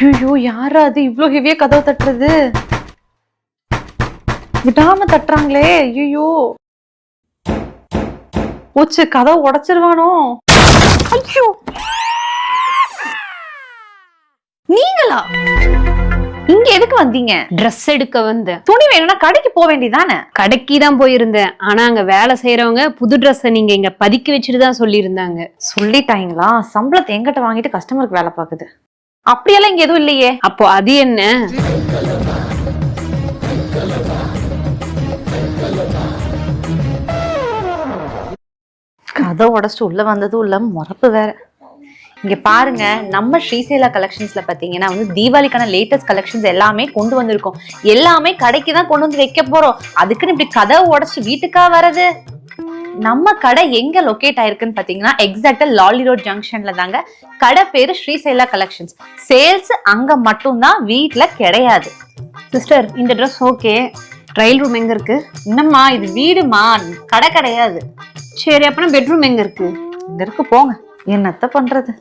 ஐயோ, யாரா அது இவ்ளோ ஹெவியா கதவு தட்டுறது? விடாம தட்டுறாங்களே. ஐயோ, போச்சு, கதவு உடைச்சிருவானோ? ஐயோ, நீங்களா இங்க எதுக்கு வந்தீங்க? ட்ரெஸ் எடுக்க வந்தேன். துணி வேணும்னா கடைக்கு போக வேண்டியதானே? கடைக்கு தான் போயிருந்தேன். ஆனா அங்க வேலை செய்யறவங்க புது ட்ரெஸ் நீங்க இங்க பதுக்கி வச்சுட்டு தான் சொல்லியிருந்தாங்க. சொல்லிட்டாங்களா? சம்பளத்தை எங்கிட்ட வாங்கிட்டு கஸ்டமருக்கு வேலை பாக்குது. அப்படியெல்லாம் இங்க எதுவும் இல்லையே. அப்போ அது என்ன? கதை உடச்சிட்டு உள்ள வந்ததும் இல்ல, முறப்பு வேற. இங்க பாருங்க, நம்ம ஸ்ரீசைலா கலெக்ஷன்ஸ்ல பாத்தீங்கன்னா தீபாவளிக்கான லேட்டஸ்ட் கலெக்ஷன்ஸ் எல்லாமே கொண்டு வந்திருக்கோம். எல்லாமே கடைக்கு தான் கொண்டு வந்து வைக்க போறோம். அதுக்குன்னு இப்படி கதவை உடைச்சு வீட்டுக்கா வர்றது? நம்ம கடை எங்க லொகேட் ஆயிருக்குன்னு பாத்தீங்கன்னா எக்ஸாக்டா லாலி ரோட் ஜங்ஷன்ல தாங்க. கடை பேரு ஸ்ரீசைலா கலெக்ஷன்ஸ். சேல்ஸ் அங்க மட்டும்தான், வீட்டுல கிடையாது. சிஸ்டர், இந்த ட்ரெஸ் ஓகே. ட்ரையல் ரூம் எங்க இருக்கு? என்னம்மா இது வீடுமா, கடை கிடையாது. சரி, அப்பனா பெட்ரூம் எங்க இருக்கு? இங்க இருக்கு, போங்க. என்னத்த பண்றது?